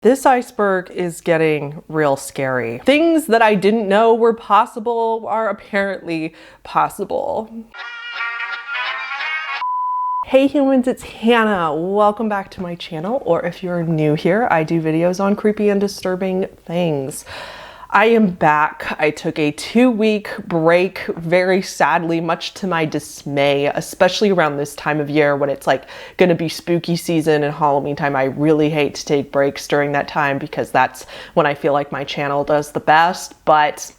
This iceberg is getting real scary. Things that I didn't know were possible are apparently possible. Hey humans, it's Hannah. Welcome back to my channel, or if you're new here, I do videos on creepy and disturbing things. I am back. I took a 2-week break, very sadly, much to my dismay, especially around this time of year when it's like gonna be spooky season and Halloween time. I really hate to take breaks during that time because that's when I feel like my channel does the best, but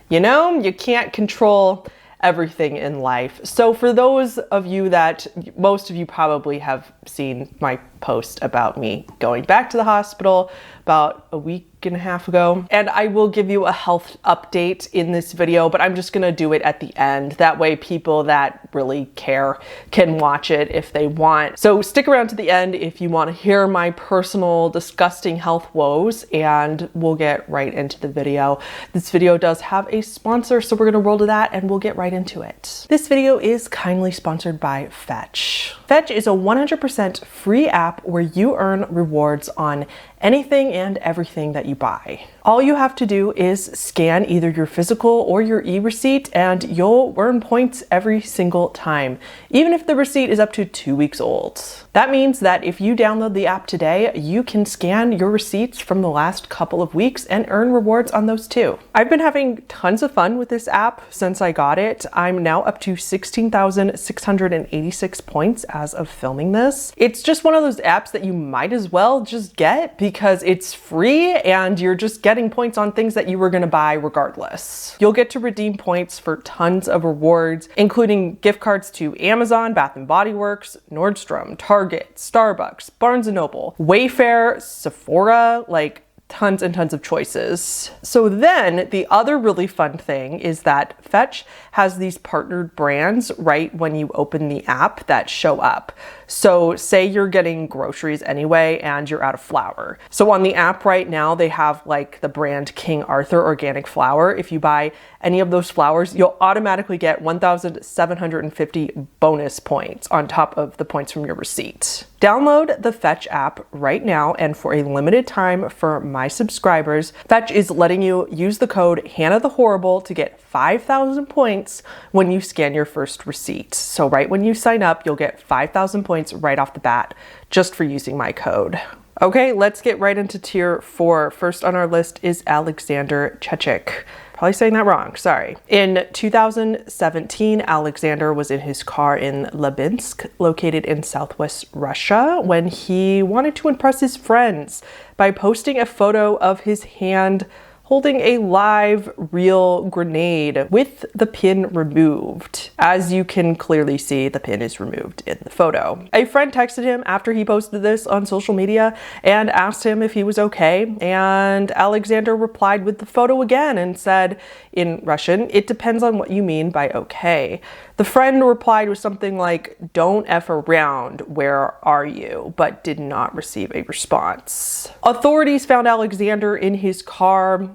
you know, you can't control everything in life. So for those of you that, most of you probably have seen my post about me going back to the hospital about a week and a half ago. And I will give you a health update in this video, but I'm just gonna do it at the end. That way people that really care can watch it if they want. So stick around to the end if you want to hear my personal disgusting health woes, and we'll get right into the video. This video does have a sponsor, so we're gonna roll to that and we'll get right into it. This video is kindly sponsored by Fetch. Fetch is a 100% free app where you earn rewards on anything and everything that you buy. All you have to do is scan either your physical or your e-receipt and you'll earn points every single time, even if the receipt is up to 2 weeks old. That means that if you download the app today, you can scan your receipts from the last couple of weeks and earn rewards on those too. I've been having tons of fun with this app since I got it. I'm now up to 16,686 points as of filming this. It's just one of those apps that you might as well just get because it's free and you're just getting points on things that you were gonna buy regardless. You'll get to redeem points for tons of rewards, including gift cards to Amazon, Bath & Body Works, Nordstrom, Target, Starbucks, Barnes & Noble, Wayfair, Sephora, like tons and tons of choices. So then the other really fun thing is that Fetch has these partnered brands right when you open the app that show up. So say you're getting groceries anyway and you're out of flour. So on the app right now, they have like the brand King Arthur organic flour. If you buy any of those flours, you'll automatically get 1,750 bonus points on top of the points from your receipt. Download the Fetch app right now, and for a limited time for my subscribers, Fetch is letting you use the code HannahTheHorrible to get 5,000 points when you scan your first receipt. So right when you sign up, you'll get 5,000 points right off the bat just for using my code. Okay, let's get right into tier 4. First on our list is Alexander Chechik. Probably saying that wrong, sorry. In 2017, Alexander was in his car in Lubinsk, located in southwest Russia, when he wanted to impress his friends by posting a photo of his hand holding a live, real grenade with the pin removed. As you can clearly see, the pin is removed in the photo. A friend texted him after he posted this on social media and asked him if he was okay, and Alexander replied with the photo again and said in Russian, "It depends on what you mean by okay." The friend replied with something like, "Don't F around, where are you?" but did not receive a response. Authorities found Alexander in his car.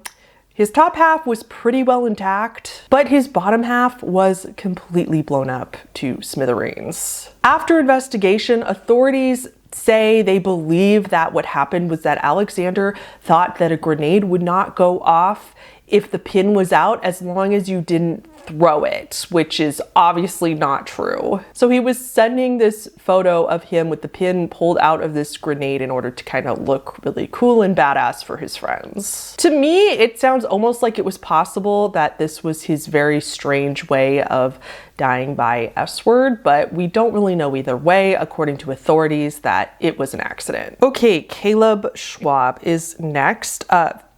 His top half was pretty well intact, but his bottom half was completely blown up to smithereens. After investigation, authorities say they believe that what happened was that Alexander thought that a grenade would not go off if the pin was out as long as you didn't throw it, which is obviously not true. So he was sending this photo of him with the pin pulled out of this grenade in order to kind of look really cool and badass for his friends. To me, it sounds almost like it was possible that this was his very strange way of dying by S-word, but we don't really know either way, according to authorities, that it was an accident. Okay, Caleb Schwab is next.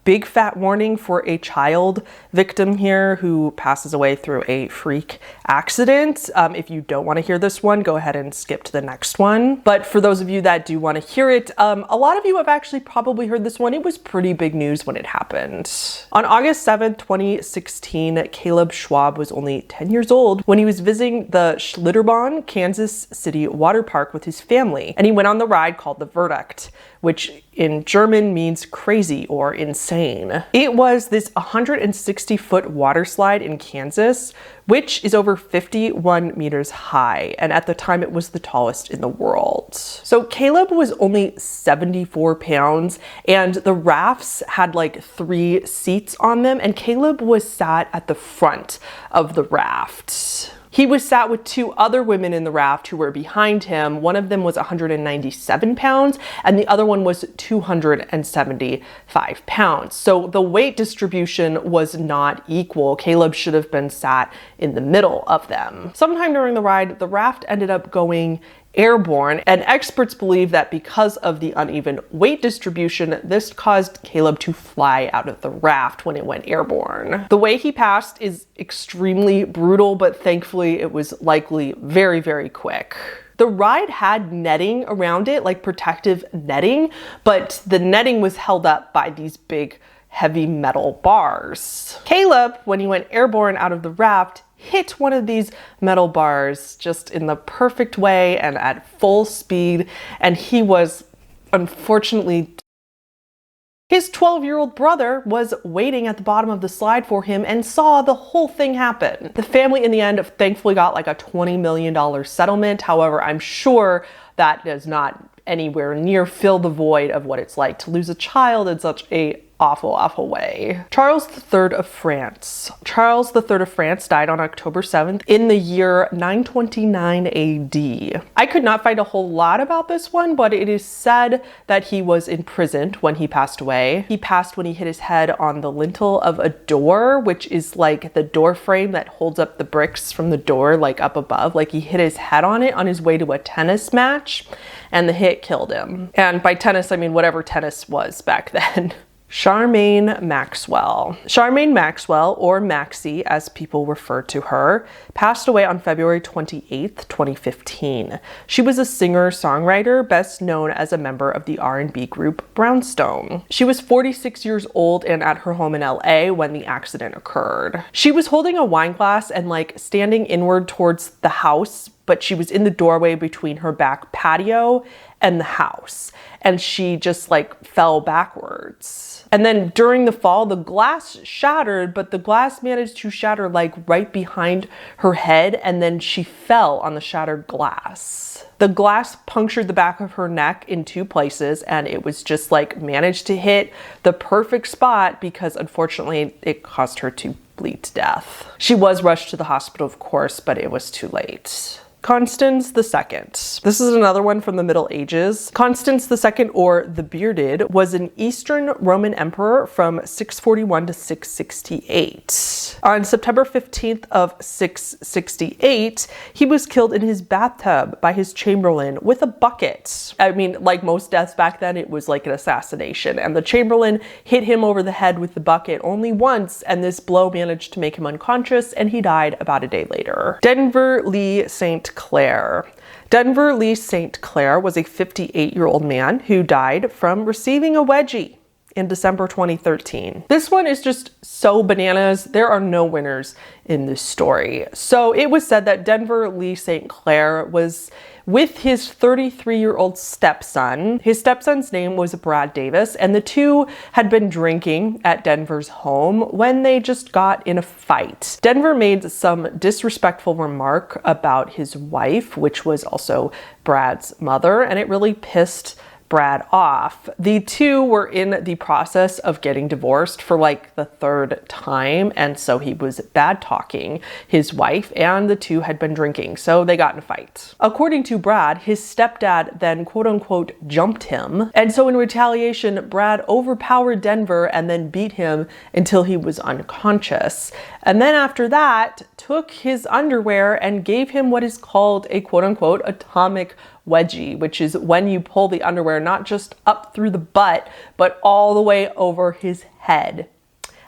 Big fat warning for a child victim here who passes away through a freak accident. If you don't want to hear this one, go ahead and skip to the next one. But for those of you that do want to hear it, a lot of you have actually probably heard this one. It was pretty big news when it happened. On August 7th, 2016, Caleb Schwab was only 10 years old when he was visiting the Schlitterbahn, Kansas City water park with his family. And he went on the ride called the Verduct, which in German means crazy or insane. insane. It was this 160-foot water slide in Kansas, which is over 51 meters high, and at the time it was the tallest in the world. So Caleb was only 74 pounds, and the rafts had like 3 seats on them, and Caleb was sat at the front of the raft. He was sat with 2 other women in the raft who were behind him. One of them was 197 pounds and the other one was 275 pounds. So the weight distribution was not equal. Caleb should have been sat in the middle of them. Sometime during the ride, the raft ended up going airborne, and experts believe that because of the uneven weight distribution, this caused Caleb to fly out of the raft when it went airborne. The way he passed is extremely brutal, but thankfully it was likely very, very quick. The ride had netting around it, like protective netting, but the netting was held up by these big, heavy metal bars. Caleb, when he went airborne out of the raft, hit one of these metal bars just in the perfect way and at full speed, and he was unfortunately. His 12-year-old brother was waiting at the bottom of the slide for him and saw the whole thing happen. The family in the end thankfully got like a $20 million settlement. However, I'm sure that does not anywhere near fill the void of what it's like to lose a child in such a awful way. Charles III of France. Charles III of France died on October 7th in the year 929 AD. I could not find a whole lot about this one, but it is said that he was imprisoned when he passed away. He passed when he hit his head on the lintel of a door, which is like the door frame that holds up the bricks from the door, like up above. Like he hit his head on it on his way to a tennis match, and the hit killed him. And by tennis, I mean whatever tennis was back then. Charmayne Maxwell. Charmayne Maxwell, or Maxie as people refer to her, passed away on February 28th, 2015. She was a singer-songwriter, best known as a member of the R&B group Brownstone. She was 46 years old and at her home in LA when the accident occurred. She was holding a wine glass and like standing inward towards the house, but she was in the doorway between her back patio and the house, and she just like fell backwards. And then during the fall, the glass shattered, but the glass managed to shatter like right behind her head, and then she fell on the shattered glass. The glass punctured the back of her neck in 2 places, and it was just like managed to hit the perfect spot because unfortunately it caused her to bleed to death. She was rushed to the hospital, of course, but it was too late. Constans II. This is another one from the Middle Ages. Constans II, or the Bearded, was an Eastern Roman emperor from 641 to 668. On September 15th of 668, he was killed in his bathtub by his chamberlain with a bucket. I mean, like most deaths back then, it was like an assassination, and the chamberlain hit him over the head with the bucket only once, and this blow managed to make him unconscious, and he died about a day later. Denver Lee St. Clair. Denver Lee St. Clair was a 58-year-old man who died from receiving a wedgie in December 2013. This one is just so bananas. There are no winners in this story. So it was said that Denver Lee St. Clair was with his 33-year-old stepson. His stepson's name was Brad Davis, and the two had been drinking at Denver's home when they just got in a fight. Denver made some disrespectful remark about his wife, which was also Brad's mother, and it really pissed Brad off. The two were in the process of getting divorced for like the 3rd time, and so he was bad talking his wife, and the two had been drinking, so they got in a fight. According to Brad, his stepdad then quote unquote jumped him, and so in retaliation, Brad overpowered Denver and then beat him until he was unconscious. And then after that, took his underwear and gave him what is called a quote unquote atomic wedgie, which is when you pull the underwear not just up through the butt, but all the way over his head.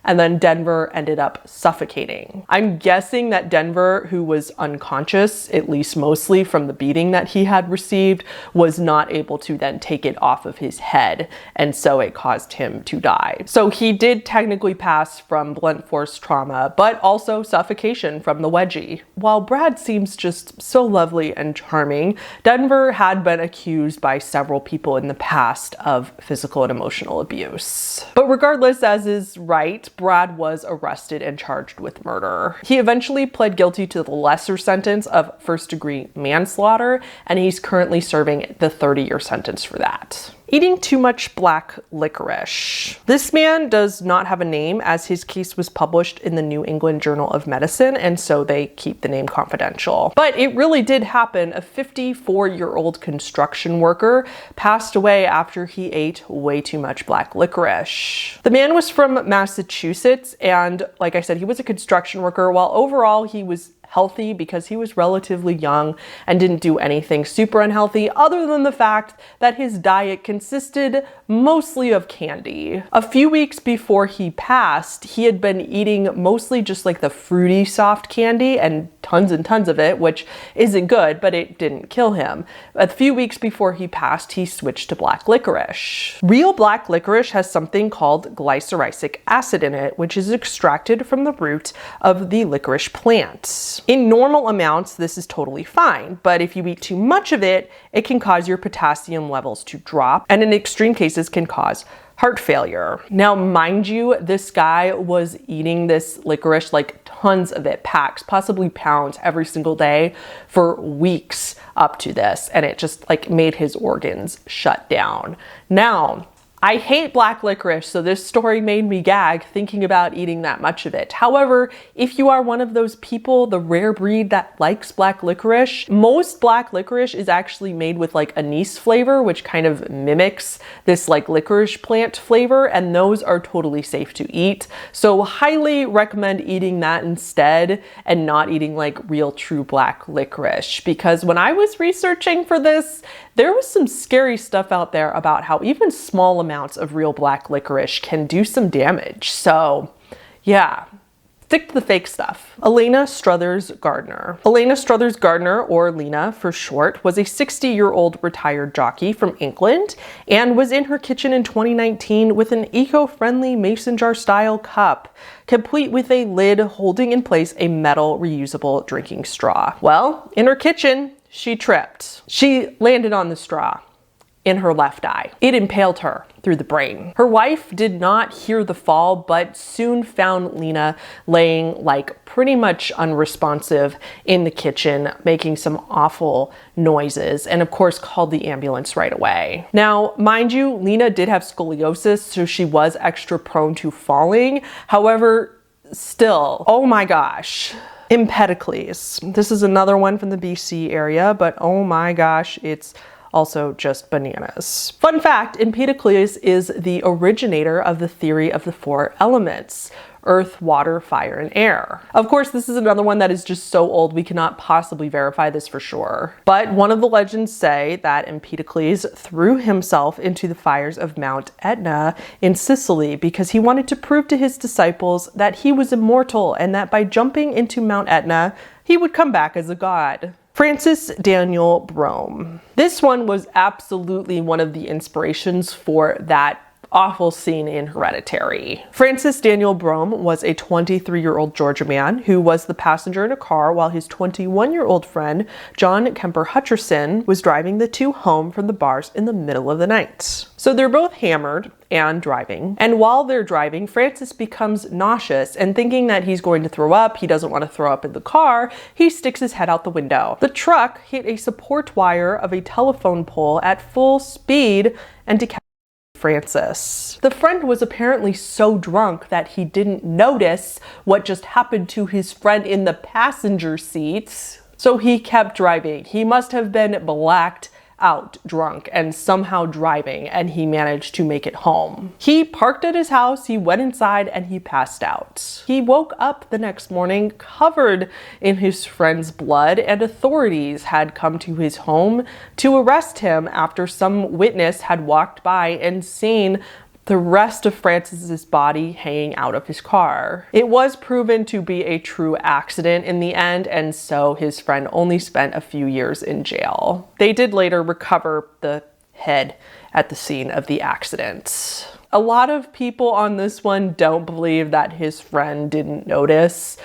and then Denver ended up suffocating. I'm guessing that Denver, who was unconscious, at least mostly from the beating that he had received, was not able to then take it off of his head, and so it caused him to die. So he did technically pass from blunt force trauma, but also suffocation from the wedgie. While Brad seems just so lovely and charming, Denver had been accused by several people in the past of physical and emotional abuse. But regardless, as is right, Brad was arrested and charged with murder. He eventually pled guilty to the lesser sentence of first-degree manslaughter, and he's currently serving the 30-year sentence for that. Eating too much black licorice. This man does not have a name, as his case was published in the New England Journal of Medicine, and so they keep the name confidential. But it really did happen. A 54-year-old construction worker passed away after he ate way too much black licorice. The man was from Massachusetts, and like I said, he was a construction worker. While overall he was healthy because he was relatively young and didn't do anything super unhealthy other than the fact that his diet consisted mostly of candy. A few weeks before he passed, he had been eating mostly just like the fruity soft candy and tons of it, which isn't good, but it didn't kill him. A few weeks before he passed, he switched to black licorice. Real black licorice has something called glycyrrhizic acid in it, which is extracted from the root of the licorice plant. In normal amounts, this is totally fine, but if you eat too much of it, it can cause your potassium levels to drop, and in extreme cases can cause heart failure. Now, mind you, this guy was eating this licorice, like tons of it, packs, possibly pounds every single day for weeks up to this, and it just like made his organs shut down. Now, I hate black licorice, so this story made me gag thinking about eating that much of it. However, if you are one of those people, the rare breed that likes black licorice, most black licorice is actually made with like anise flavor, which kind of mimics this like licorice plant flavor, and those are totally safe to eat. So highly recommend eating that instead and not eating like real true black licorice, because when I was researching for this, there was some scary stuff out there about how even small amounts of real black licorice can do some damage. So yeah, stick to the fake stuff. Elena Struthers-Gardner. Elena Struthers-Gardner, or Lena for short, was a 60-year-old retired jockey from England and was in her kitchen in 2019 with an eco-friendly mason jar style cup, complete with a lid holding in place a metal reusable drinking straw. Well, in her kitchen, she tripped. She landed on the straw in her left eye. It impaled her through the brain. Her wife did not hear the fall, but soon found Lena laying like pretty much unresponsive in the kitchen, making some awful noises, and of course called the ambulance right away. Now, mind you, Lena did have scoliosis, so she was extra prone to falling. However, still, oh my gosh. Empedocles. This is another one from the BC area, but oh my gosh, it's also just bananas. Fun fact, Empedocles is the originator of the theory of the four elements: earth, water, fire, and air. Of course, this is another one that is just so old we cannot possibly verify this for sure. But one of the legends say that Empedocles threw himself into the fires of Mount Etna in Sicily because he wanted to prove to his disciples that he was immortal and that by jumping into Mount Etna, he would come back as a god. Francis Daniel Brohm. This one was absolutely one of the inspirations for that awful scene in Hereditary. Francis Daniel Brohm was a 23-year-old Georgia man who was the passenger in a car while his 21-year-old friend, John Kemper Hutcherson, was driving the two home from the bars in the middle of the night. So they're both hammered and driving. And while they're driving, Francis becomes nauseous, and thinking that he's going to throw up, he doesn't want to throw up in the car, he sticks his head out the window. The truck hit a support wire of a telephone pole at full speed and decapitated Francis. The friend was apparently so drunk that he didn't notice what just happened to his friend in the passenger seat, so he kept driving. He must have been blacked out drunk and somehow driving, and he managed to make it home. He parked at his house, he went inside, and he passed out. He woke up the next morning covered in his friend's blood, and authorities had come to his home to arrest him after some witness had walked by and seen the rest of Francis's body hanging out of his car. It was proven to be a true accident in the end, and so his friend only spent a few years in jail. They did later recover the head at the scene of the accident. A lot of people on this one don't believe that his friend didn't notice.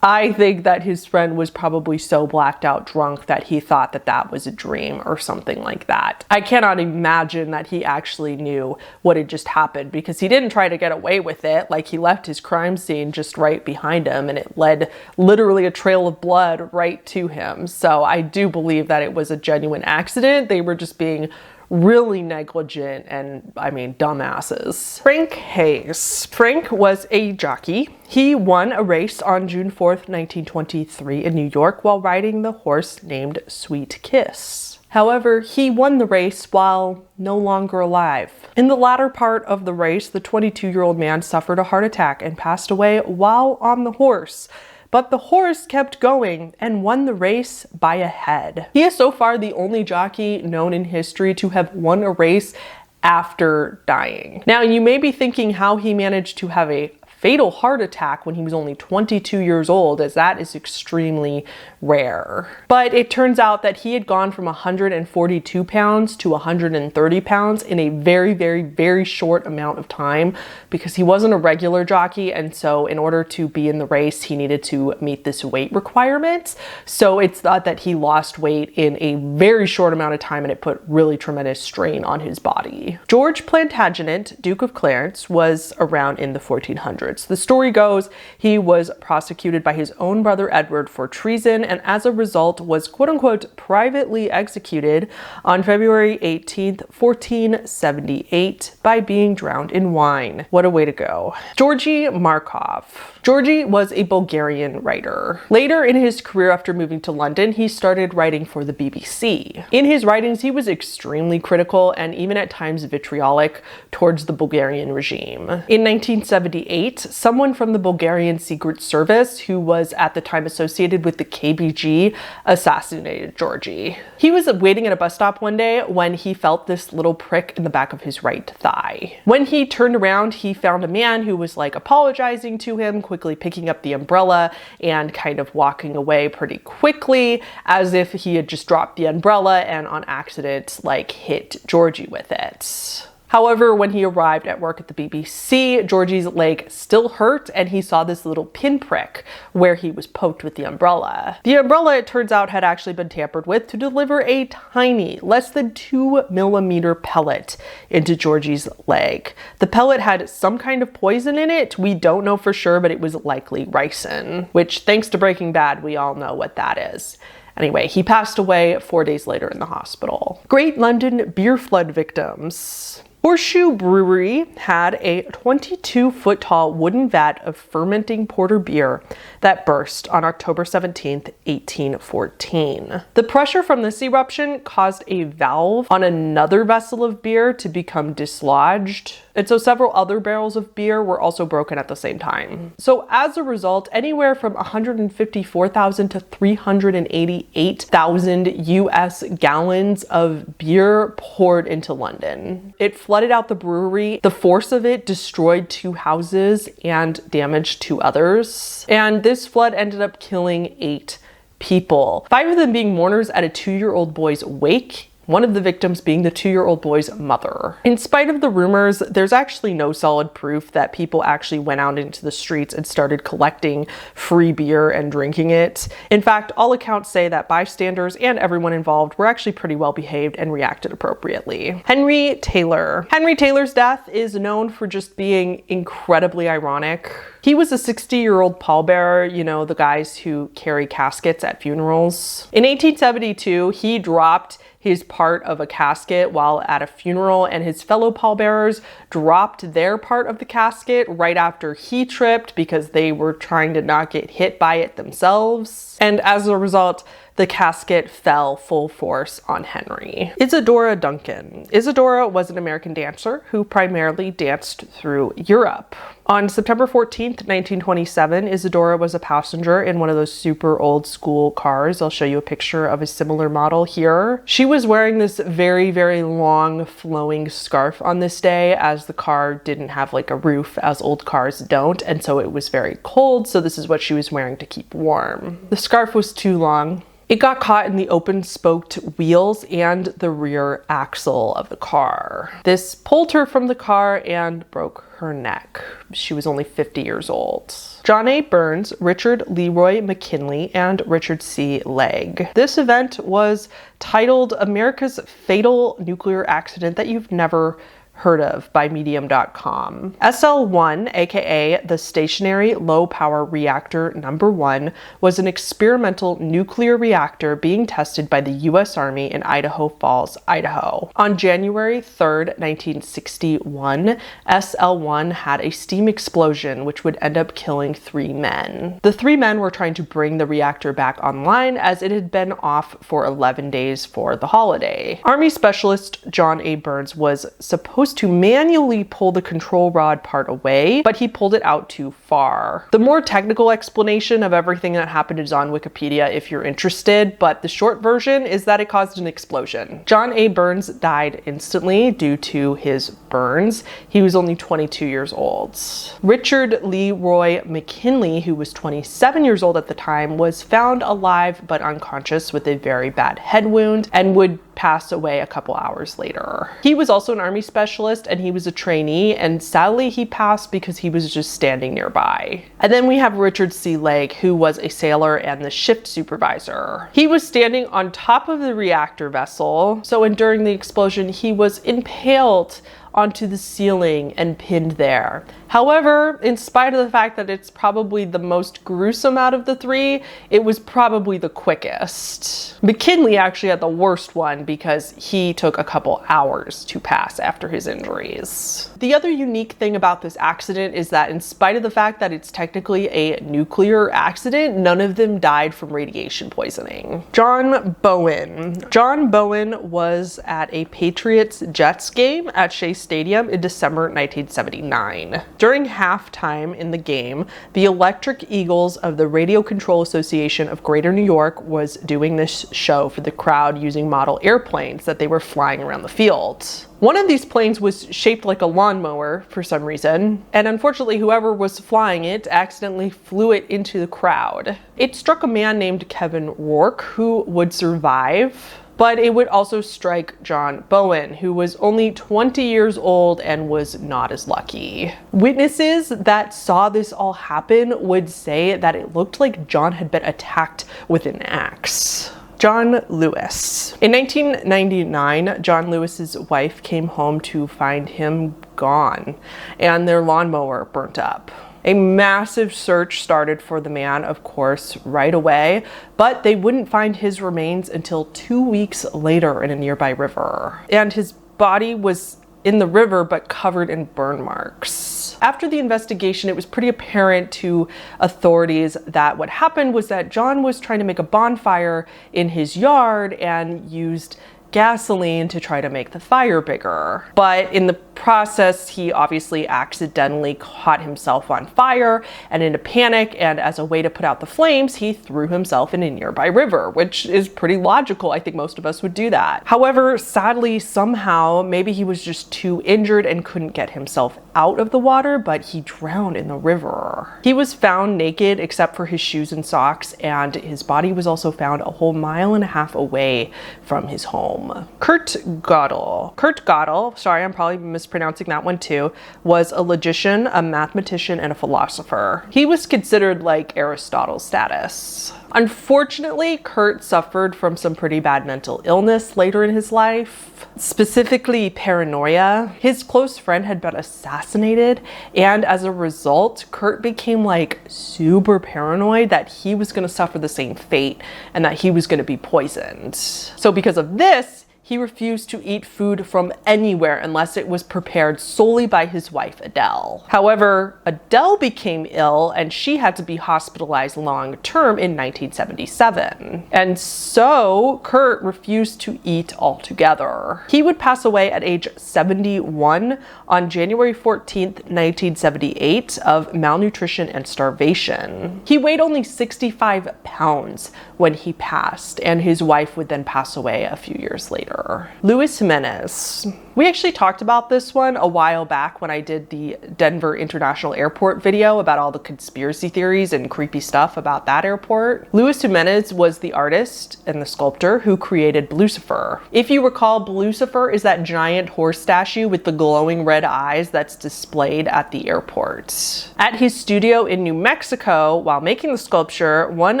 I think that his friend was probably so blacked out drunk that he thought that that was a dream or something like that. I cannot imagine that he actually knew what had just happened, because he didn't try to get away with it. Like, he left his crime scene just right behind him, and it led literally a trail of blood right to him. So I do believe that it was a genuine accident. They were just being really negligent and, I mean, dumbasses. Frank Hayes. Frank was a jockey. He won a race on June 4th, 1923 in New York while riding the horse named Sweet Kiss. However, he won the race while no longer alive. In the latter part of the race, the 22-year-old man suffered a heart attack and passed away while on the horse. But the horse kept going and won the race by a head. He is so far the only jockey known in history to have won a race after dying. Now, you may be thinking how he managed to have a fatal heart attack when he was only 22 years old, as that is extremely rare. But it turns out that he had gone from 142 pounds to 130 pounds in a very, very, very short amount of time, because he wasn't a regular jockey, and so in order to be in the race, he needed to meet this weight requirement. So it's thought that he lost weight in a very short amount of time, and it put really tremendous strain on his body. George Plantagenet, Duke of Clarence, was around in the 1400s. The story goes he was prosecuted by his own brother Edward for treason, and as a result was quote-unquote privately executed on February 18th, 1478 by being drowned in wine. What a way to go. Georgi Markov. Georgi was a Bulgarian writer. Later in his career, after moving to London, he started writing for the BBC. In his writings, he was extremely critical and even at times vitriolic towards the Bulgarian regime. In 1978, someone from the Bulgarian Secret Service, who was at the time associated with the KBG, assassinated Georgi. He was waiting at a bus stop one day when he felt this little prick in the back of his right thigh. When he turned around, he found a man who was like apologizing to him, quickly picking up the umbrella and kind of walking away pretty quickly, as if he had just dropped the umbrella and on accident like hit Georgi with it. However, when he arrived at work at the BBC, Georgi's leg still hurt, and he saw this little pinprick where he was poked with the umbrella. The umbrella, it turns out, had actually been tampered with to deliver a tiny, less than 2mm pellet into Georgi's leg. The pellet had some kind of poison in it. We don't know for sure, but it was likely ricin, which, thanks to Breaking Bad, we all know what that is. Anyway, he passed away 4 days later in the hospital. Great London beer flood victims. Horseshoe Brewery had a 22-foot tall wooden vat of fermenting porter beer that burst on October 17, 1814. The pressure from this eruption caused a valve on another vessel of beer to become dislodged, and so several other barrels of beer were also broken at the same time. So as a result, anywhere from 154,000 to 388,000 US gallons of beer poured into London. It flooded out the brewery. The force of it destroyed 2 houses and damaged 2 others. And this flood ended up killing 8 people, 5 of them being mourners at a 2-year-old boy's wake, one of the victims being the 2-year-old boy's mother. In spite of the rumors, there's actually no solid proof that people actually went out into the streets and started collecting free beer and drinking it. In fact, all accounts say that bystanders and everyone involved were actually pretty well behaved and reacted appropriately. Henry Taylor. Henry Taylor's death is known for just being incredibly ironic. He was a 60-year-old pallbearer, you know, the guys who carry caskets at funerals. In 1872, he dropped his part of a casket while at a funeral, and his fellow pallbearers dropped their part of the casket right after he tripped because they were trying to not get hit by it themselves. And as a result, the casket fell full force on Henry. Isadora Duncan. Isadora was an American dancer who primarily danced through Europe. On September 14th, 1927, Isadora was a passenger in one of those super old school cars. I'll show you a picture of a similar model here. She was wearing this very, very long flowing scarf on this day, as the car didn't have like a roof as old cars don't, and so it was very cold, so this is what she was wearing to keep warm. The scarf was too long. It got caught in the open spoked wheels and the rear axle of the car. This pulled her from the car and broke her neck. She was only 50 years old. John A. Byrnes, Richard Leroy McKinley, and Richard C. Legg. This event was titled America's Fatal Nuclear Accident That You've Never Heard of by Medium.com. SL-1, aka the Stationary Low Power Reactor Number 1, was an experimental nuclear reactor being tested by the U.S. Army in Idaho Falls, Idaho. On January 3rd, 1961, SL-1 had a steam explosion which would end up killing 3 men. The 3 men were trying to bring the reactor back online as it had been off for 11 days for the holiday. Army Specialist John A. Byrnes was supposed to manually pull the control rod part away, but he pulled it out too far. The more technical explanation of everything that happened is on Wikipedia if you're interested, but the short version is that it caused an explosion. John A. Byrnes died instantly due to his burns. He was only 22 years old. Richard Leroy McKinley, who was 27 years old at the time, was found alive but unconscious with a very bad head wound and would pass away a couple hours later. He was also an Army specialist and he was a trainee, and sadly he passed because he was just standing nearby. And then we have Richard C. Legg, who was a sailor and the shift supervisor. He was standing on top of the reactor vessel, so during the explosion he was impaled onto the ceiling and pinned there. However, in spite of the fact that it's probably the most gruesome out of the 3, it was probably the quickest. McKinley actually had the worst one because he took a couple hours to pass after his injuries. The other unique thing about this accident is that in spite of the fact that it's technically a nuclear accident, none of them died from radiation poisoning. John Bowen. John Bowen was at a Patriots-Jets game at Shea Stadium in December 1979. During halftime in the game, the Electric Eagles of the Radio Control Association of Greater New York was doing this show for the crowd using model airplanes that they were flying around the field. One of these planes was shaped like a lawnmower for some reason, and unfortunately whoever was flying it accidentally flew it into the crowd. It struck a man named Kevin Rourke, who would survive, but it would also strike John Bowen, who was only 20 years old and was not as lucky. Witnesses that saw this all happen would say that it looked like John had been attacked with an axe. John Lewis. In 1999, John Lewis's wife came home to find him gone and their lawnmower burnt up. A massive search started for the man, of course, right away, but they wouldn't find his remains until 2 weeks later in a nearby river. And his body was in the river but covered in burn marks. After the investigation, it was pretty apparent to authorities that what happened was that John was trying to make a bonfire in his yard and used gasoline to try to make the fire bigger. But in the process, he obviously accidentally caught himself on fire, and in a panic and as a way to put out the flames, he threw himself in a nearby river, which is pretty logical. I think most of us would do that. However, sadly, somehow, maybe he was just too injured and couldn't get himself out of the water, but he drowned in the river. He was found naked except for his shoes and socks, and his body was also found a whole 1.5 miles away from his home. Kurt Godel, sorry, I'm probably mispronouncing that one too, was a logician, a mathematician, and a philosopher. He was considered like Aristotle's status. Unfortunately, Kurt suffered from some pretty bad mental illness later in his life, specifically paranoia. His close friend had been assassinated, and as a result, Kurt became like super paranoid that he was going to suffer the same fate and that he was going to be poisoned. So because of this, he refused to eat food from anywhere unless it was prepared solely by his wife Adele. However, Adele became ill and she had to be hospitalized long-term in 1977. And so Kurt refused to eat altogether. He would pass away at age 71 on January 14th, 1978 of malnutrition and starvation. He weighed only 65 pounds when he passed, and his wife would then pass away a few years later. Luis Jiminez. We actually talked about this one a while back when I did the Denver International Airport video about all the conspiracy theories and creepy stuff about that airport. Luis Jiminez was the artist and the sculptor who created Lucifer. If you recall, Lucifer is that giant horse statue with the glowing red eyes that's displayed at the airport. At his studio in New Mexico, while making the sculpture, one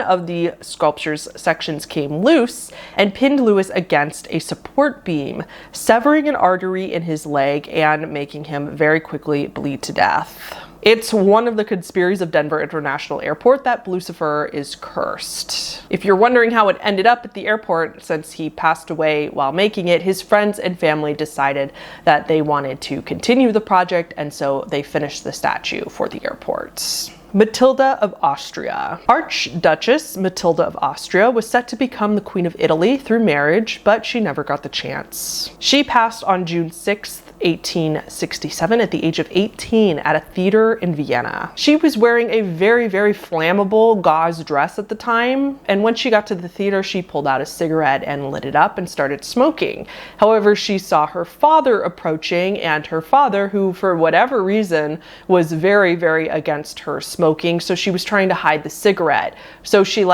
of the sculpture's sections came loose and pinned Luis against a support beam, severing an artery in his leg and making him very quickly bleed to death. It's one of the conspiracies of Denver International Airport that Lucifer is cursed. If you're wondering how it ended up at the airport, since he passed away while making it, his friends and family decided that they wanted to continue the project, and so they finished the statue for the airport. Mathilda of Austria. Archduchess Mathilda of Austria was set to become the Queen of Italy through marriage, but she never got the chance. She passed on June 6th, 1867 at the age of 18 at a theater in Vienna. She was wearing a very, very flammable gauze dress at the time, and when she got to the theater, she pulled out a cigarette and lit it up and started smoking. However, she saw her father approaching, and her father, who for whatever reason was very, very against her smoking, so she was trying to hide the cigarette. So she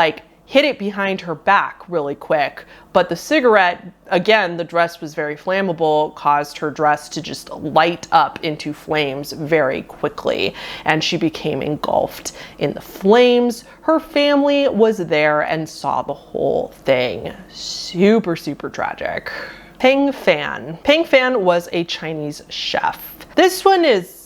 hid it behind her back really quick, but the cigarette, again, the dress was very flammable, caused her dress to just light up into flames very quickly, and she became engulfed in the flames. Her family was there and saw the whole thing. Super, super tragic. Peng Fan. Peng Fan was a Chinese chef. This one is,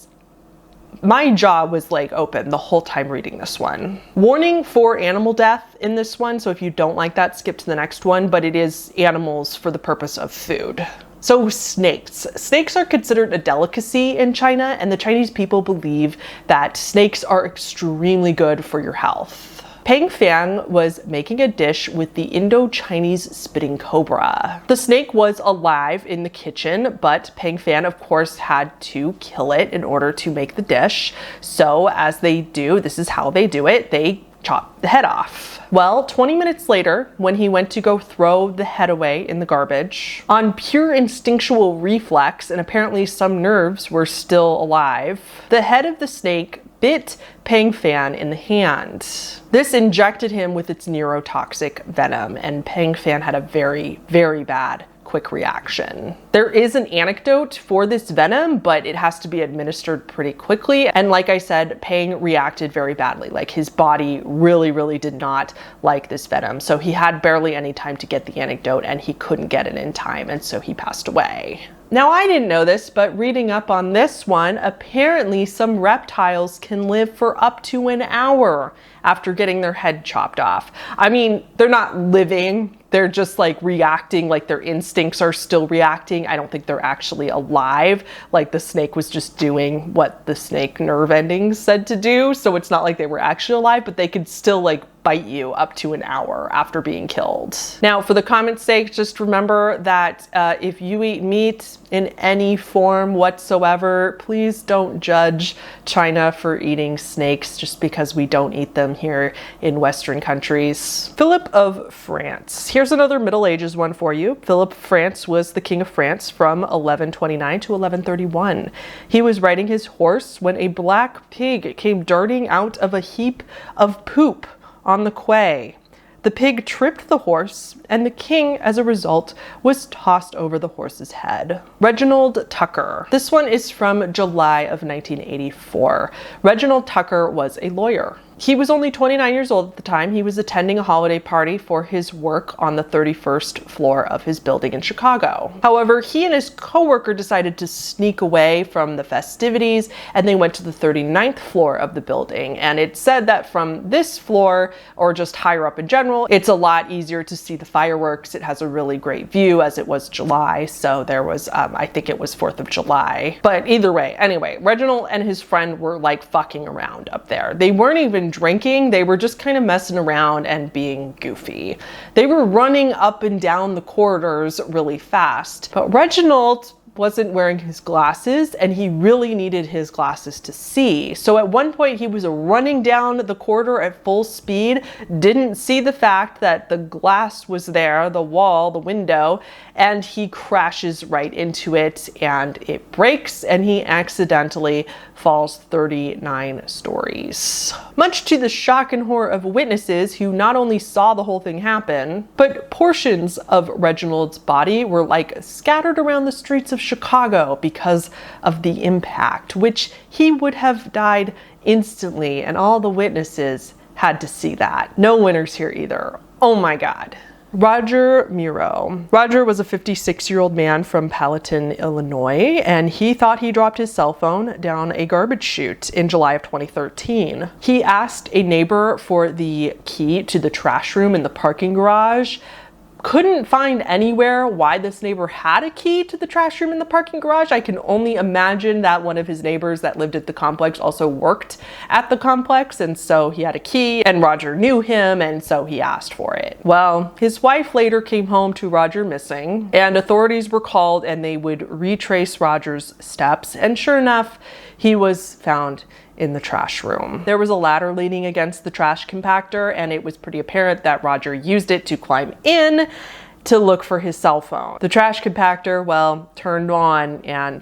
my jaw was open the whole time reading this one. Warning for animal death in this one, so if you don't like that, skip to the next one, but it is animals for the purpose of food. So snakes. Snakes are considered a delicacy in China, and the Chinese people believe that snakes are extremely good for your health. Peng Fan was making a dish with the Indo-Chinese spitting cobra. The snake was alive in the kitchen, but Peng Fan, of course, had to kill it in order to make the dish. So as they do, this is how they do it, they chop the head off. Well, 20 minutes later, when he went to go throw the head away in the garbage, on pure instinctual reflex, and apparently some nerves were still alive, the head of the snake bit Peng Fan in the hand. This injected him with its neurotoxic venom, and Peng Fan had a very, very bad quick reaction. There is an antidote for this venom, but it has to be administered pretty quickly. And like I said, Peng reacted very badly. His body really, really did not like this venom. So he had barely any time to get the antidote, and he couldn't get it in time, and so he passed away. Now, I didn't know this, but reading up on this one, apparently some reptiles can live for up to an hour after getting their head chopped off. I mean, they're not living, they're just reacting, their instincts are still reacting. I don't think they're actually alive. The snake was just doing what the snake nerve endings said to do. So it's not like they were actually alive, but they could still bite you up to an hour after being killed. Now, for the comment's sake, just remember that if you eat meat in any form whatsoever, please don't judge China for eating snakes just because we don't eat them here in Western countries. Phillip of France. Here's another Middle Ages one for you. Philip of France was the King of France from 1129 to 1131. He was riding his horse when a black pig came darting out of a heap of poop on the quay. The pig tripped the horse, and the king, as a result, was tossed over the horse's head. Reginald Tucker. This one is from July of 1984. Reginald Tucker was a lawyer. He was only 29 years old at the time. He was attending a holiday party for his work on the 31st floor of his building in Chicago. However, he and his coworker decided to sneak away from the festivities, and they went to the 39th floor of the building. And it said that from this floor, or just higher up in general, it's a lot easier to see the fireworks. It has a really great view, as it was July, so there was, I think it was 4th of July. But either way, anyway, Reginald and his friend were like fucking around up there. They weren't even drinking, they were just kind of messing around and being goofy. They were running up and down the corridors really fast, but Reginald wasn't wearing his glasses, and he really needed his glasses to see. So at one point he was running down the corridor at full speed, didn't see the fact that the glass was there, the wall, the window, and he crashes right into it, and it breaks, and he accidentally falls 39 stories. Much to the shock and horror of witnesses who not only saw the whole thing happen, but portions of Reginald's body were like scattered around the streets of Chicago because of the impact, which he would have died instantly, and all the witnesses had to see that. No winners here either. Oh my God. Roger Mirro. Roger was a 56-year-old man from Palatine, Illinois, and he thought he dropped his cell phone down a garbage chute in July of 2013. He asked a neighbor for the key to the trash room in the parking garage. Couldn't find anywhere why this neighbor had a key to the trash room in the parking garage. I can only imagine that one of his neighbors that lived at the complex also worked at the complex, and so he had a key, and Roger knew him, and so he asked for it. Well, his wife later came home to Roger missing, and authorities were called, and they would retrace Roger's steps, and sure enough, he was found in the trash room. There was a ladder leaning against the trash compactor, and it was pretty apparent that Roger used it to climb in to look for his cell phone. The trash compactor, well, turned on, and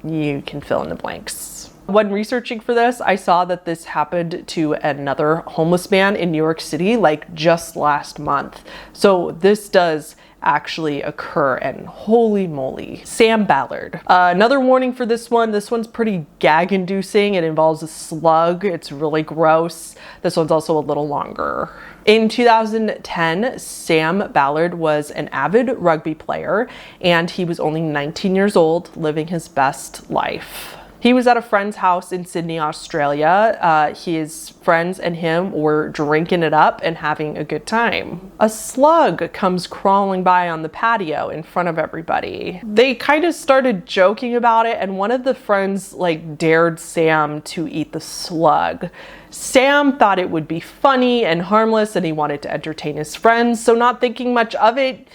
you can fill in the blanks. When researching for this, I saw that this happened to another homeless man in New York City like just last month. So this does actually occur, and holy moly. Sam Ballard. Another warning for this one. This one's pretty gag-inducing. It involves a slug. It's really gross. This one's also a little longer. In 2010, Sam Ballard was an avid rugby player, and he was only 19 years old, living his best life. He was at a friend's house in Sydney, Australia. His friends and him were drinking it up and having a good time. A slug comes crawling by on the patio in front of everybody. They kind of started joking about it, and one of the friends like dared Sam to eat the slug. Sam thought it would be funny and harmless, and he wanted to entertain his friends, so not thinking much of it,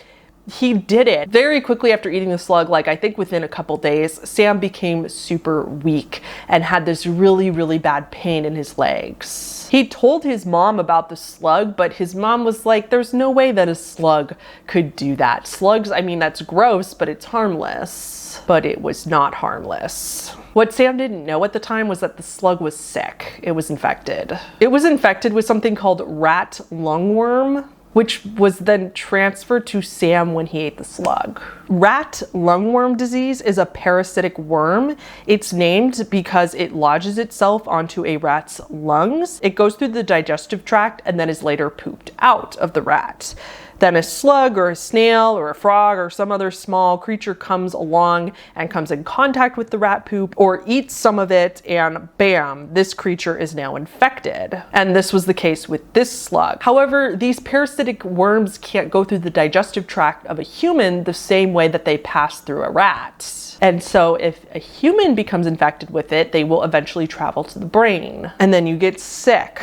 he did it. Very quickly after eating the slug, like I think within a couple days, Sam became super weak and had this really, really bad pain in his legs. He told his mom about the slug, but his mom was like, there's no way that a slug could do that. Slugs, I mean, that's gross, but it's harmless. But it was not harmless. What Sam didn't know at the time was that the slug was sick. It was infected. It was infected with something called rat lungworm, which was then transferred to Sam when he ate the slug. Rat lungworm disease is a parasitic worm. It's named because it lodges itself onto a rat's lungs. It goes through the digestive tract and then is later pooped out of the rat. Then a slug or a snail or a frog or some other small creature comes along and comes in contact with the rat poop or eats some of it, and bam, this creature is now infected. And this was the case with this slug. However, these parasitic worms can't go through the digestive tract of a human the same way that they pass through a rat. And so if a human becomes infected with it, they will eventually travel to the brain, and then you get sick.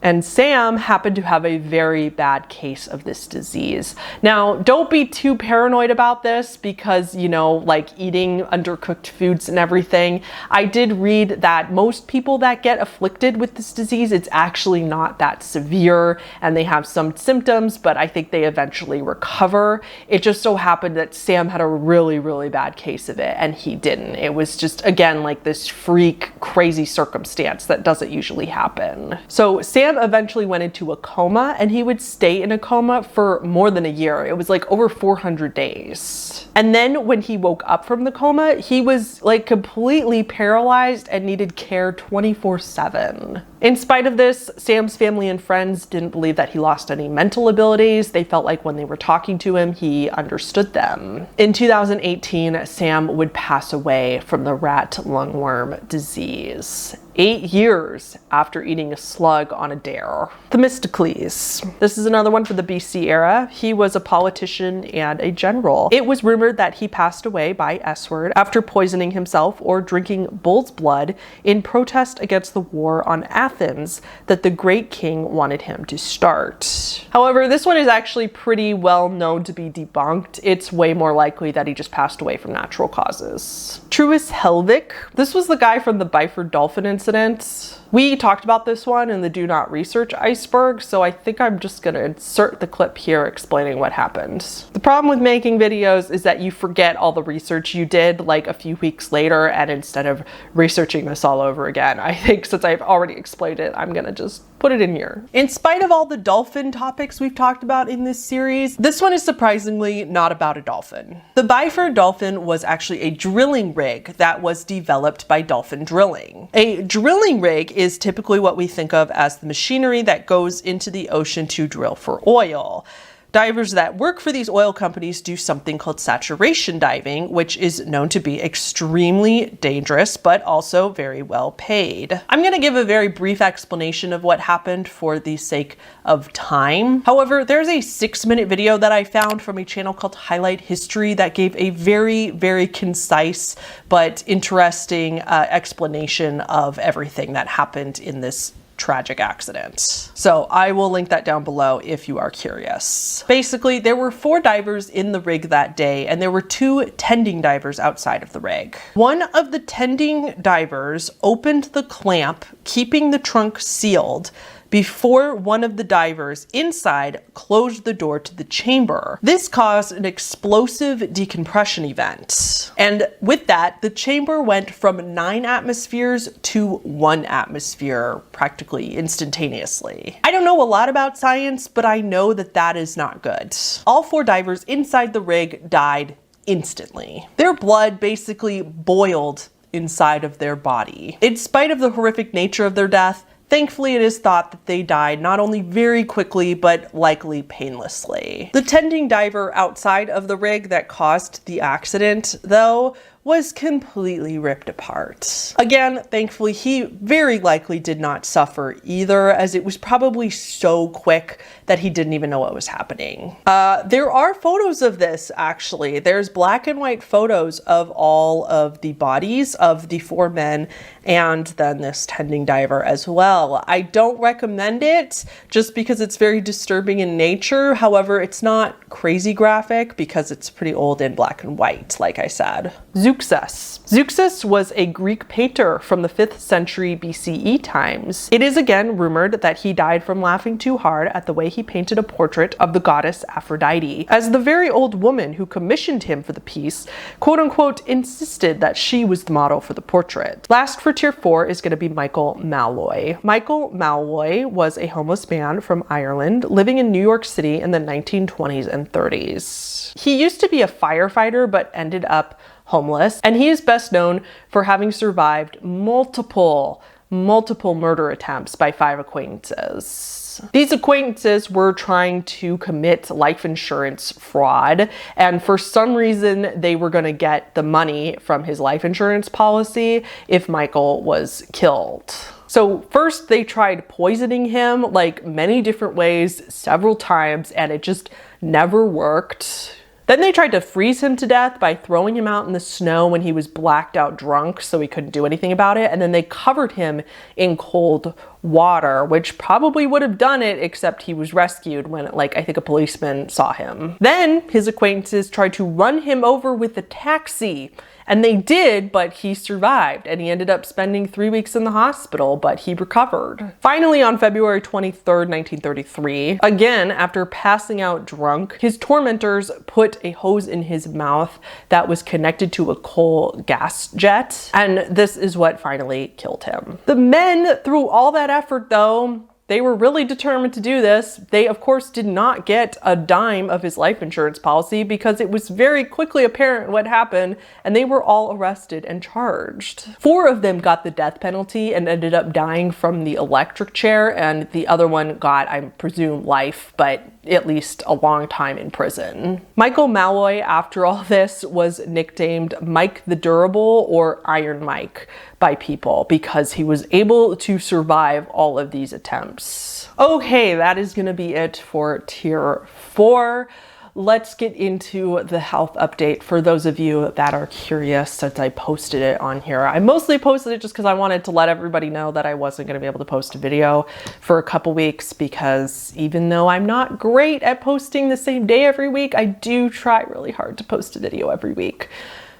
And Sam happened to have a very bad case of this disease. Now, don't be too paranoid about this because, you know, like eating undercooked foods and everything. I did read that most people that get afflicted with this disease, it's actually not that severe and they have some symptoms, but I think they eventually recover. It just so happened that Sam had a really, really bad case of it and he didn't. It was just, again, like this freak, crazy circumstance that doesn't usually happen. So Sam eventually went into a coma, and he would stay in a coma for more than a year. It was like over 400 days. And then when he woke up from the coma, he was like completely paralyzed and needed care 24/7. In spite of this, Sam's family and friends didn't believe that he lost any mental abilities. They felt like when they were talking to him, he understood them. In 2018, Sam would pass away from the rat lungworm disease, 8 years after eating a slug on a dare. Themistocles. This is another one for the BC era. He was a politician and a general. It was rumored that he passed away by S-word after poisoning himself or drinking bull's blood in protest against the war on Athens that the great king wanted him to start. However, this one is actually pretty well known to be debunked. It's way more likely that he just passed away from natural causes. Truis Hellevik. This was the guy from the Byford dolphin incident. We talked about this one in the Do Not Research Iceberg, so I think I'm just gonna insert the clip here explaining what happened. The problem with making videos is that you forget all the research you did like a few weeks later, and instead of researching this all over again, I think since I've already explained it, I'm gonna just put it in here. In spite of all the dolphin topics we've talked about in this series, this one is surprisingly not about a dolphin. The Byford dolphin was actually a drilling rig that was developed by dolphin drilling. A drilling rig is typically what we think of as the machinery that goes into the ocean to drill for oil. Divers that work for these oil companies do something called saturation diving, which is known to be extremely dangerous, but also very well paid. I'm going to give a very brief explanation of what happened for the sake of time. However, there's a 6-minute video that I found from a channel called Highlight History that gave a very concise but interesting explanation of everything that happened in this tragic accident. So I will link that down below if you are curious. Basically, there were 4 divers in the rig that day, and there were 2 tending divers outside of the rig. One of the tending divers opened the clamp, keeping the trunk sealed, before one of the divers inside closed the door to the chamber. This caused an explosive decompression event. And with that, the chamber went from 9 atmospheres to 1 atmosphere practically instantaneously. I don't know a lot about science, but I know that that is not good. All 4 divers inside the rig died instantly. Their blood basically boiled inside of their body. In spite of the horrific nature of their death, thankfully, it is thought that they died not only very quickly, but likely painlessly. The tending diver outside of the rig that caused the accident, though, was completely ripped apart. Again, thankfully, he very likely did not suffer either, as it was probably so quick that he didn't even know what was happening. There are photos of this, actually. There's black and white photos of all of the bodies of the 4 men and then this tending diver as well. I don't recommend it just because it's very disturbing in nature. However, it's not crazy graphic because it's pretty old in black and white, like I said. Zeuxis. Zeuxis was a Greek painter from the 5th century BCE times. It is again rumored that he died from laughing too hard at the way he painted a portrait of the goddess Aphrodite, as the very old woman who commissioned him for the piece, quote unquote, insisted that she was the model for the portrait. Last for tier 4 is going to be Michael Malloy. Michael Malloy was a homeless man from Ireland living in New York City in the 1920s and 30s. He used to be a firefighter but ended up homeless, and he is best known for having survived multiple murder attempts by 5 acquaintances. These acquaintances were trying to commit life insurance fraud, and for some reason they were going to get the money from his life insurance policy if Michael was killed. So first they tried poisoning him like many different ways several times, and it just never worked. Then they tried to freeze him to death by throwing him out in the snow when he was blacked out drunk so he couldn't do anything about it, and then they covered him in cold water, which probably would have done it, except he was rescued when, like, I think a policeman saw him. Then his acquaintances tried to run him over with a taxi, and they did, but he survived, and he ended up spending 3 weeks in the hospital, but he recovered. Finally, on February 23rd, 1933, again, after passing out drunk, his tormentors put a hose in his mouth that was connected to a coal gas jet, and this is what finally killed him. The men, through all that effort though, they were really determined to do this. They, of course, did not get a dime of his life insurance policy because it was very quickly apparent what happened, and they were all arrested and charged. 4 of them got the death penalty and ended up dying from the electric chair, and the other one got, I presume, life, but at least a long time in prison. Michael Malloy, after all this, was nicknamed Mike the Durable or Iron Mike by people because he was able to survive all of these attempts. Okay, that is going to be it for tier 4. Let's get into the health update for those of you that are curious, since I posted it on here. I mostly posted it just because I wanted to let everybody know that I wasn't going to be able to post a video for a couple weeks, because even though I'm not great at posting the same day every week, I do try really hard to post a video every week.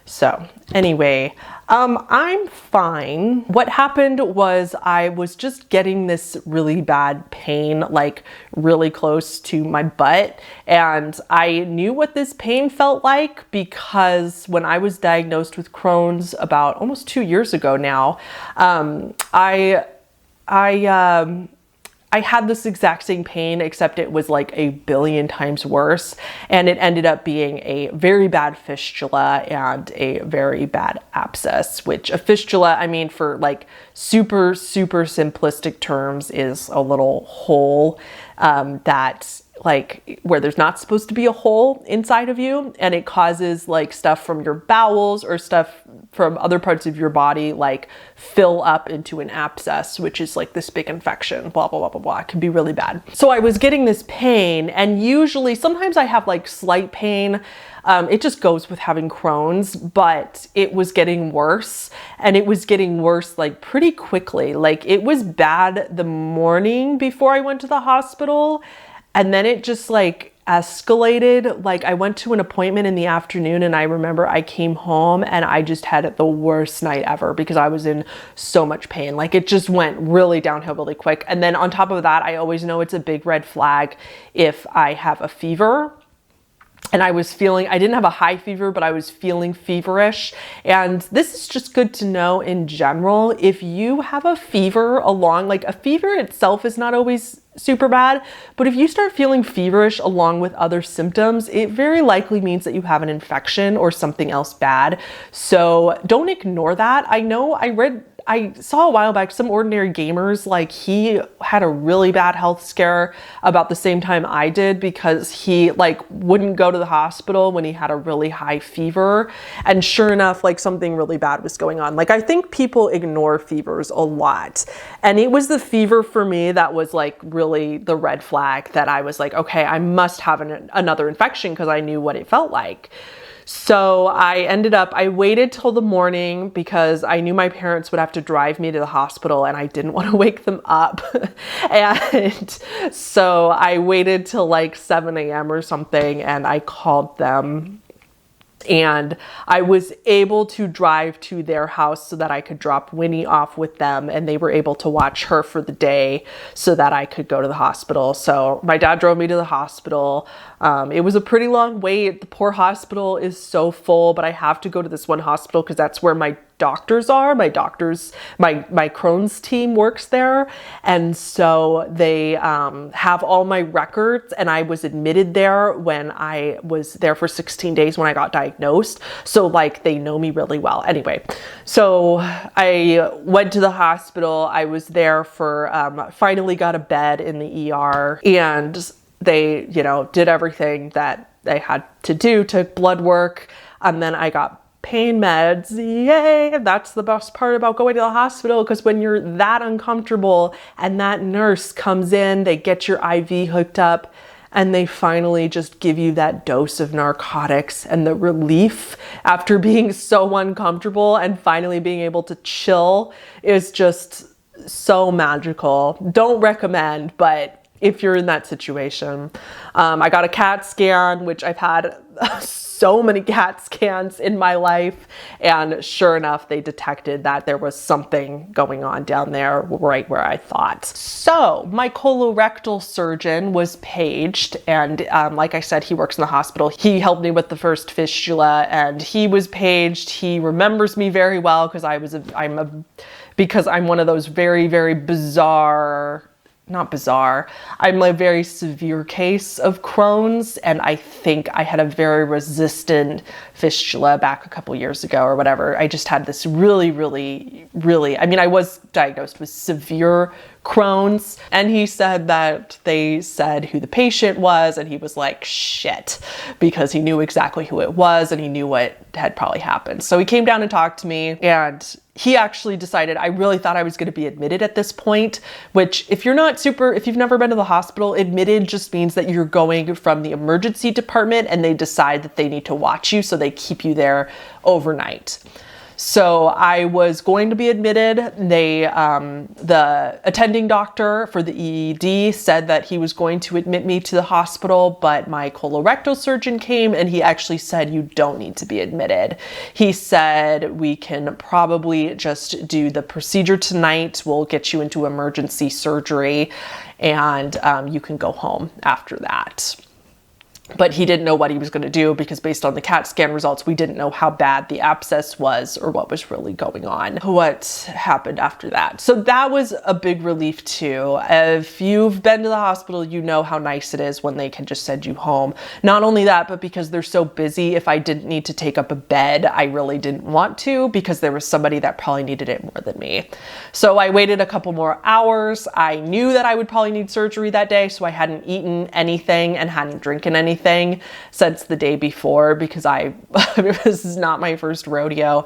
So anyway, I'm fine. What happened was I was just getting this really bad pain, like really close to my butt. And I knew what this pain felt like because when I was diagnosed with Crohn's about almost 2 years ago now, I had this exact same pain, except it was like a billion times worse. And it ended up being a very bad fistula and a very bad abscess, which a fistula, I mean, for like super simplistic terms, is a little hole that like where there's not supposed to be a hole inside of you, and it causes like stuff from your bowels or stuff from other parts of your body like fill up into an abscess, which is like this big infection, blah, blah, blah, blah, blah. It can be really bad. So I was getting this pain, and usually sometimes I have like slight pain. It just goes with having Crohn's, but it was getting worse, and it was getting worse like pretty quickly. Like it was bad the morning before I went to the hospital, and then it just like escalated. Like I went to an appointment in the afternoon, and I remember I came home and I just had the worst night ever because I was in so much pain. Like it just went really downhill really quick. And then on top of that, I always know it's a big red flag if I have a fever. And I was feeling, I didn't have a high fever, but I was feeling feverish. And this is just good to know in general. If you have a fever along, like a fever itself is not always super bad, but if you start feeling feverish along with other symptoms, it very likely means that you have an infection or something else bad. So don't ignore that. I know I saw a while back some ordinary gamers, like he had a really bad health scare about the same time I did because he like wouldn't go to the hospital when he had a really high fever. And sure enough, like something really bad was going on. Like I think people ignore fevers a lot. And it was the fever for me that was like really the red flag that I was like, okay, I must have another infection because I knew what it felt like. So I waited till the morning because I knew my parents would have to drive me to the hospital and I didn't want to wake them up. And so I waited till like 7 a.m. or something, and I called them. And I was able to drive to their house so that I could drop Winnie off with them, and they were able to watch her for the day so that I could go to the hospital. So my dad drove me to the hospital. It was a pretty long wait. The poor hospital is so full, but I have to go to this one hospital because that's where my doctors are. My Crohn's team works there. And so they have all my records, and I was admitted there when I was there for 16 days when I got diagnosed. So like they know me really well. Anyway, so I went to the hospital. I was there for, finally got a bed in the ER, and they, did everything that they had to do, took blood work, and then I got pain meds. Yay! That's the best part about going to the hospital, because when you're that uncomfortable and that nurse comes in, they get your IV hooked up, and they finally just give you that dose of narcotics, and the relief after being so uncomfortable and finally being able to chill is just so magical. Don't recommend, but if you're in that situation. I got a CAT scan, which I've had so many CAT scans in my life, and sure enough, they detected that there was something going on down there right where I thought. So my colorectal surgeon was paged, and like I said, he works in the hospital. He helped me with the first fistula, and he was paged. He remembers me very well because I'm one of those very, very bizarre not bizarre. I'm a very severe case of Crohn's, and I think I had a very resistant fistula back a couple years ago or whatever. I just had this really, I mean, I was diagnosed with severe Crohn's, and he said that they said who the patient was, and he was like, shit, because he knew exactly who it was and he knew what had probably happened. So he came down and talked to me, and he actually decided, I really thought I was going to be admitted at this point, which if you've never been to the hospital, admitted just means that you're going from the emergency department and they decide that they need to watch you, so they keep you there overnight. So I was going to be admitted. The attending doctor for the ED said that he was going to admit me to the hospital, but my colorectal surgeon came and he actually said, you don't need to be admitted. He said, we can probably just do the procedure tonight. We'll get you into emergency surgery and you can go home after that. But he didn't know what he was going to do because based on the CAT scan results, we didn't know how bad the abscess was or what was really going on, what happened after that. So that was a big relief too. If you've been to the hospital, you know how nice it is when they can just send you home. Not only that, but because they're so busy, if I didn't need to take up a bed, I really didn't want to because there was somebody that probably needed it more than me. So I waited a couple more hours. I knew that I would probably need surgery that day, so I hadn't eaten anything and hadn't drinking anything since the day before because this is not my first rodeo.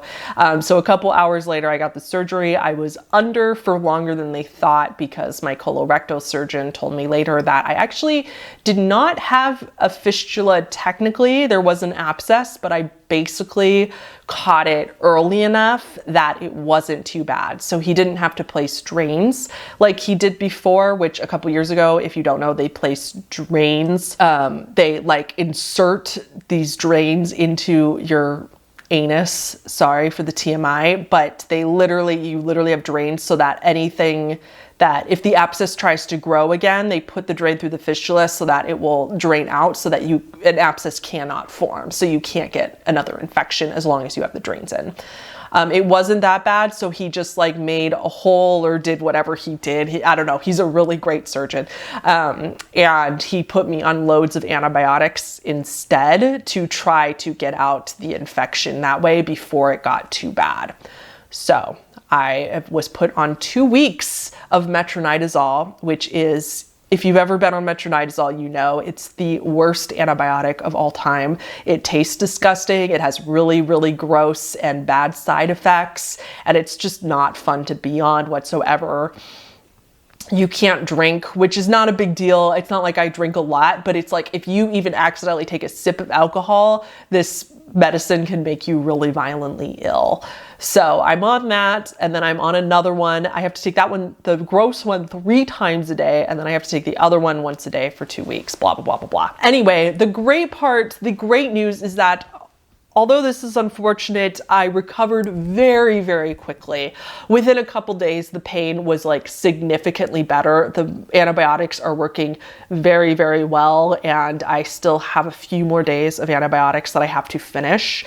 So a couple hours later, I got the surgery. I was under for longer than they thought because my colorectal surgeon told me later that I actually did not have a fistula technically. There was an abscess, but I basically caught it early enough that it wasn't too bad. So he didn't have to place drains like he did before, which a couple years ago, if you don't know, they place drains. They like insert these drains into your anus. Sorry for the TMI, but you literally have drains so that anything that if the abscess tries to grow again, they put the drain through the fistula so that it will drain out so that an abscess cannot form. So you can't get another infection as long as you have the drains in. It wasn't that bad. So he just like made a hole or did whatever he did. I don't know. He's a really great surgeon. And he put me on loads of antibiotics instead to try to get out the infection that way before it got too bad. So I was put on 2 weeks of metronidazole, which is, if you've ever been on metronidazole, you know it's the worst antibiotic of all time. It tastes disgusting. It has really, really gross and bad side effects, and it's just not fun to be on whatsoever. You can't drink, which is not a big deal. It's not like I drink a lot, but it's like if you even accidentally take a sip of alcohol, this medicine can make you really violently ill. So I'm on that, and then I'm on another one. I have to take that one, the gross one, 3 times a day, and then I have to take the other one once a day for 2 weeks, blah, blah, blah, blah, blah. Anyway, the great news is that although this is unfortunate, I recovered very, very quickly. Within a couple days, the pain was like significantly better. The antibiotics are working very, very well, and I still have a few more days of antibiotics that I have to finish.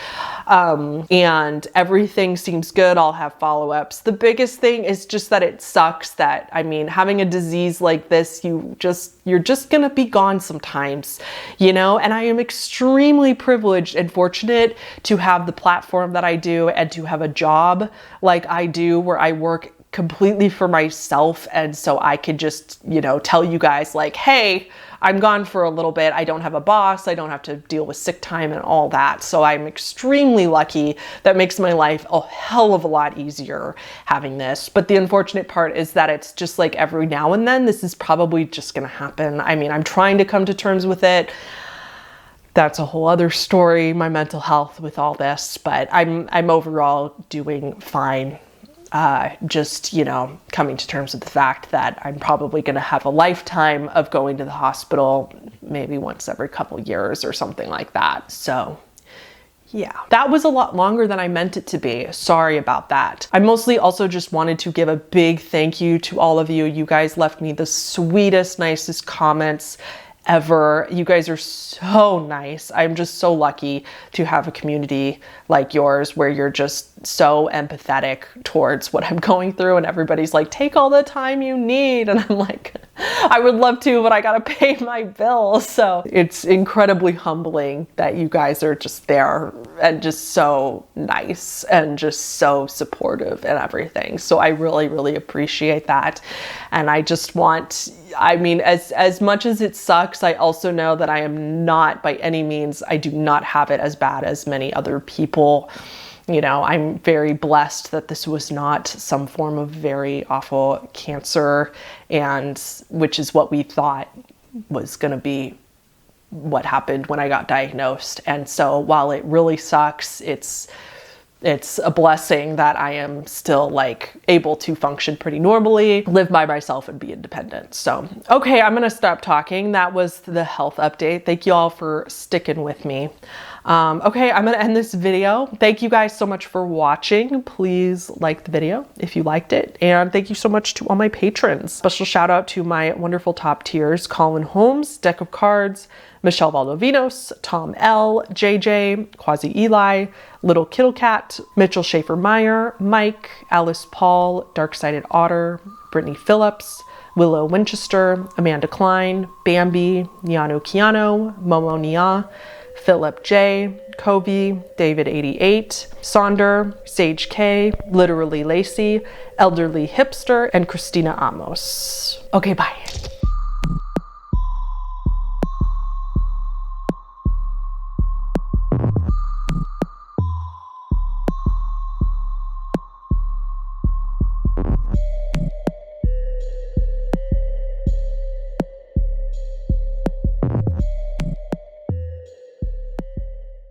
And everything seems good. I'll have follow-ups. The biggest thing is just that it sucks that, I mean, having a disease like this, you're just gonna be gone sometimes, you know? And I am extremely privileged and fortunate to have the platform that I do and to have a job like I do where I work completely for myself. And so I could just, tell you guys like, hey, I'm gone for a little bit. I don't have a boss. I don't have to deal with sick time and all that. So I'm extremely lucky. That makes my life a hell of a lot easier having this. But the unfortunate part is that it's just like every now and then, this is probably just going to happen. I mean, I'm trying to come to terms with it. That's a whole other story, my mental health with all this, but I'm overall doing fine. Just, coming to terms with the fact that I'm probably going to have a lifetime of going to the hospital, maybe once every couple years or something like that. So yeah, that was a lot longer than I meant it to be. Sorry about that. I mostly also just wanted to give a big thank you to all of you. You guys left me the sweetest, nicest comments ever. You guys are so nice. I'm just so lucky to have a community like yours where you're just so empathetic towards what I'm going through, and everybody's like, take all the time you need. And I'm like, I would love to, but I gotta pay my bills. So it's incredibly humbling that you guys are just there and just so nice and just so supportive and everything. So I really, really appreciate that. And I just want, I mean, as much as it sucks, I also know that I am not by any means, I do not have it as bad as many other people. You know, I'm very blessed that this was not some form of very awful cancer, and which is what we thought was going to be what happened when I got diagnosed. And so while it really sucks, it's a blessing that I am still like able to function pretty normally, live by myself and be independent. So, okay, I'm going to stop talking. That was the health update. Thank you all for sticking with me. Okay, I'm going to end this video. Thank you guys so much for watching. Please like the video if you liked it. And thank you so much to all my patrons. Special shout out to my wonderful top tiers: Colin Holmes, Deck of Cards, Michelle Valdovinos, Tom L, JJ, Quasi Eli, Little Kittle Cat, Mitchell Schaefer Meyer, Mike, Alice Paul, Dark-Sided Otter, Brittany Phillips, Willow Winchester, Amanda Klein, Bambi, Niano Kiano, Momo Nia, Philip J, Kobe, David 88, Sonder, Sage K, Literally Lacey, Elderly Hipster, and Christina Amos. Okay, bye.